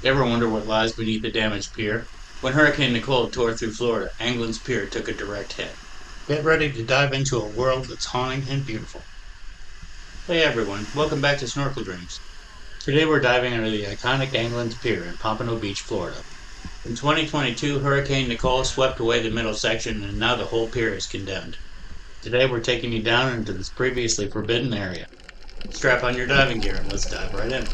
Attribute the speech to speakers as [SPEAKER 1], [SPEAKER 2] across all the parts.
[SPEAKER 1] Ever wonder what lies beneath the damaged pier? When Hurricane Nicole tore through Florida, Anglin's Pier took a direct hit. Get ready to dive into a world that's haunting and beautiful. Hey everyone, welcome back to Snorkel Dreams. Today we're diving into the iconic Anglin's Pier in Pompano Beach, Florida. In 2022, Hurricane Nicole swept away the middle section and now the whole pier is condemned. Today we're taking you down into this previously forbidden area. Strap on your diving gear and let's dive right in.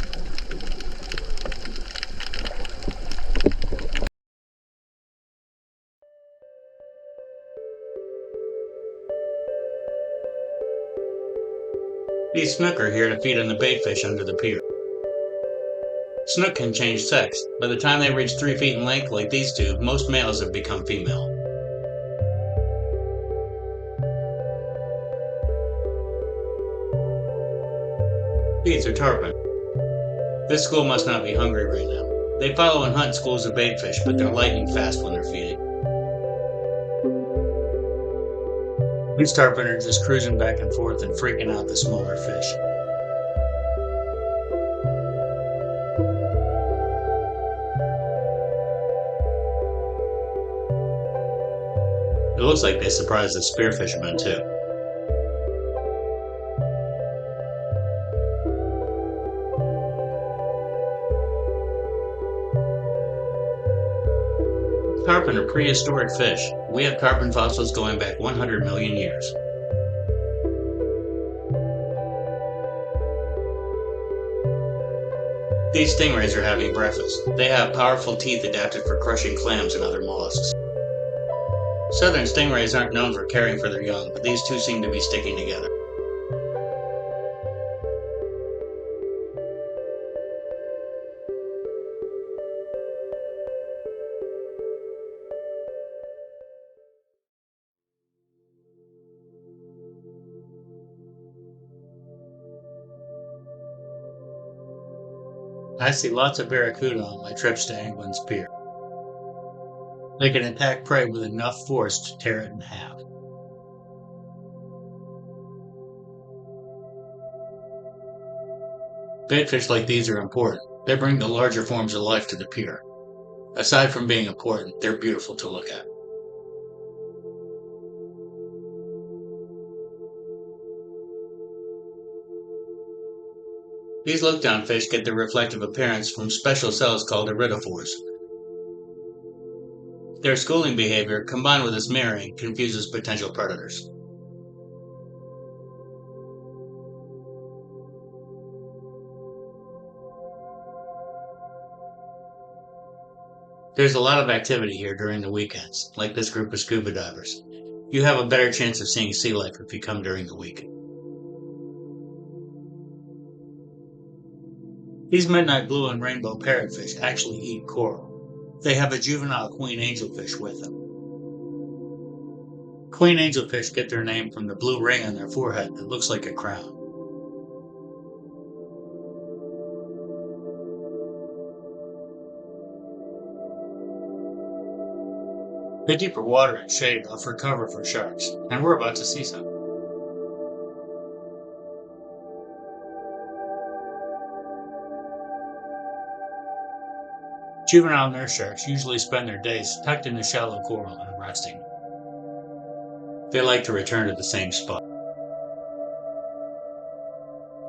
[SPEAKER 1] These snook are here to feed on the bait fish under the pier. Snook can change sex. By the time they reach 3 feet in length like these two, most males have become female. These are tarpon. This school must not be hungry right now. They follow and hunt schools of bait fish, but they're lightning fast when they're feeding. These tarpon are just cruising back and forth and freaking out the smaller fish. It looks like they surprised the spear fishermen too. Tarpon are prehistoric fish. We have tarpon fossils going back 100 million years. These stingrays are having breakfast. They have powerful teeth adapted for crushing clams and other mollusks. Southern stingrays aren't known for caring for their young, but these two seem to be sticking together. I see lots of barracuda on my trips to Anglin's Pier. They can attack prey with enough force to tear it in half. Baitfish like these are important. They bring the larger forms of life to the pier. Aside from being important, they're beautiful to look at. These look-down fish get their reflective appearance from special cells called iridophores. Their schooling behavior, combined with this mirroring, confuses potential predators. There's a lot of activity here during the weekends, like this group of scuba divers. You have a better chance of seeing sea life if you come during the week. These midnight blue and rainbow parrotfish actually eat coral. They have a juvenile queen angelfish with them. Queen angelfish get their name from the blue ring on their forehead that looks like a crown. The deeper water and shade offer cover for sharks, and we're about to see some. Juvenile nurse sharks usually spend their days tucked in the shallow coral and resting. They like to return to the same spot.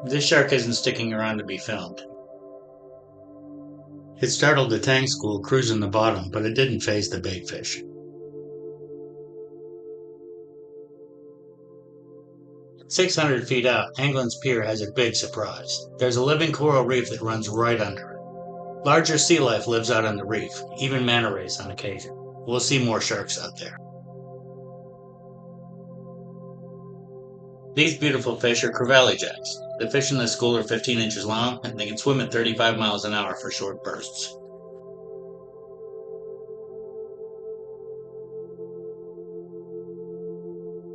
[SPEAKER 1] This shark isn't sticking around to be filmed. It startled the tang school cruising the bottom, but it didn't faze the baitfish. At 600 feet out, Anglin's Pier has a big surprise. There's a living coral reef that runs right under it. Larger sea life lives out on the reef, even manta rays on occasion. We'll see more sharks out there. These beautiful fish are crevalle jacks. The fish in this school are 15 inches long, and they can swim at 35 miles an hour for short bursts.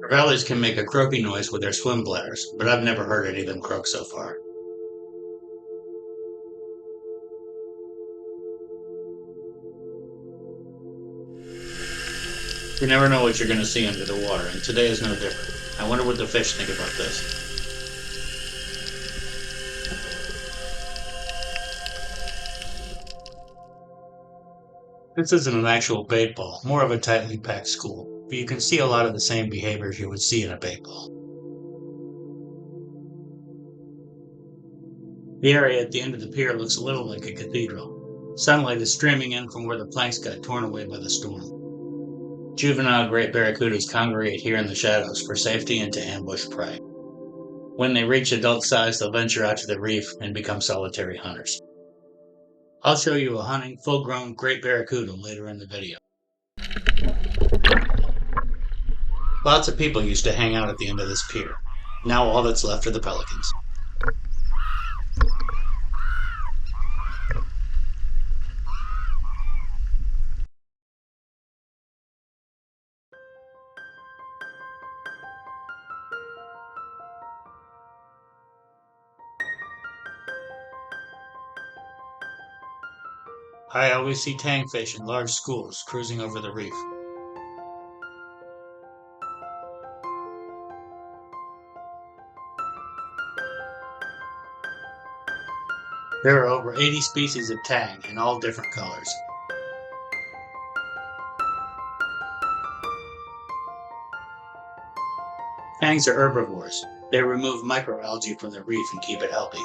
[SPEAKER 1] Crevalles can make a croaking noise with their swim bladders, but I've never heard any of them croak so far. You never know what you're going to see under the water, and today is no different. I wonder what the fish think about this. This isn't an actual bait ball, more of a tightly packed school, but you can see a lot of the same behaviors you would see in a bait ball. The area at the end of the pier looks a little like a cathedral. Sunlight is streaming in from where the planks got torn away by the storm. Juvenile great barracudas congregate here in the shadows for safety and to ambush prey. When they reach adult size, they'll venture out to the reef and become solitary hunters. I'll show you a hunting, full-grown great barracuda later in the video. Lots of people used to hang out at the end of this pier. Now all that's left are the pelicans. I always see tangfish in large schools cruising over the reef. There are over 80 species of tang in all different colors. Tangs are herbivores. They remove microalgae from the reef and keep it healthy.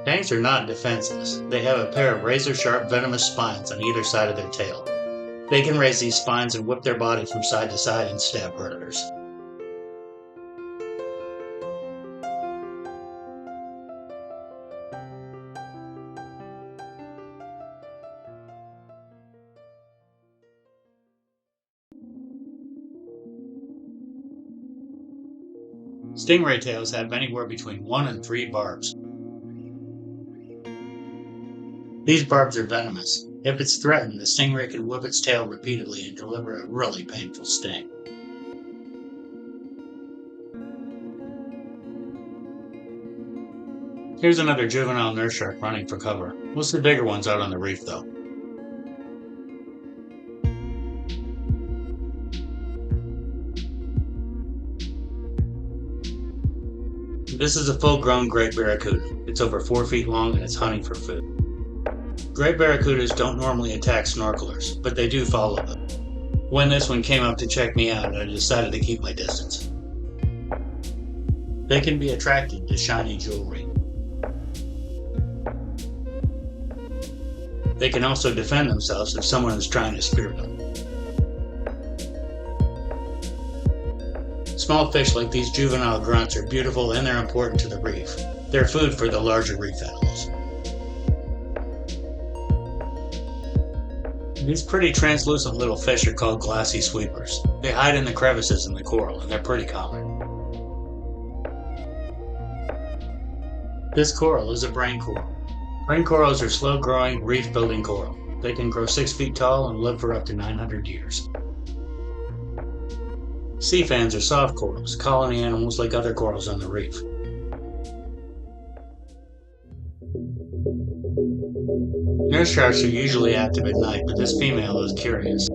[SPEAKER 1] Tangs are not defenseless. They have a pair of razor-sharp venomous spines on either side of their tail. They can raise these spines and whip their body from side to side and stab predators. Stingray tails have anywhere between 1 and 3 barbs. These barbs are venomous. If it's threatened, the stingray can whip its tail repeatedly and deliver a really painful sting. Here's another juvenile nurse shark running for cover. Most of the bigger ones out on the reef, though. This is a full-grown great barracuda. It's over 4 feet long and it's hunting for food. Great barracudas don't normally attack snorkelers, but they do follow them. When this one came up to check me out, I decided to keep my distance. They can be attracted to shiny jewelry. They can also defend themselves if someone is trying to spear them. Small fish like these juvenile grunts are beautiful and they're important to the reef. They're food for the larger reef animals. These pretty translucent little fish are called glassy sweepers. They hide in the crevices in the coral, and they're pretty common. This coral is a brain coral. Brain corals are slow-growing, reef-building coral. They can grow 6 feet tall and live for up to 900 years. Sea fans are soft corals, colony animals like other corals on the reef. Nurse sharks are usually active at night, but this female is curious.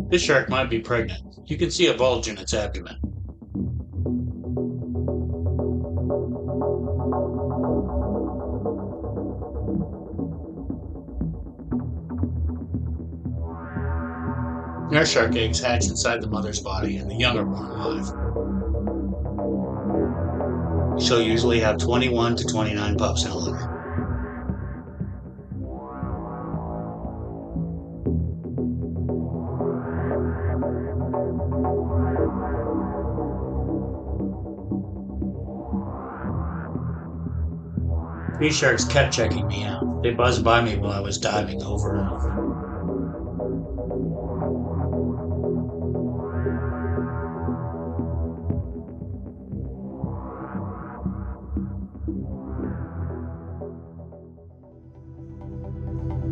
[SPEAKER 1] This shark might be pregnant. You can see a bulge in its abdomen. Nurse shark eggs hatch inside the mother's body and the young are born alive. She'll usually have 21 to 29 pups in a litter. These sharks kept checking me out. They buzzed by me while I was diving over and over.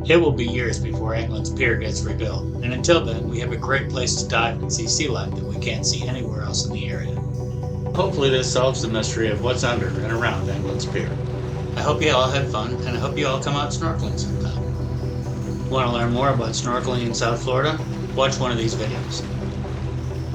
[SPEAKER 1] It will be years before Anglin's Pier gets rebuilt, and until then we have a great place to dive and see sea life that we can't see anywhere else in the area. Hopefully this solves the mystery of what's under and around Anglin's Pier. I hope you all had fun, and I hope you all come out snorkeling sometime. Want to learn more about snorkeling in South Florida? Watch one of these videos.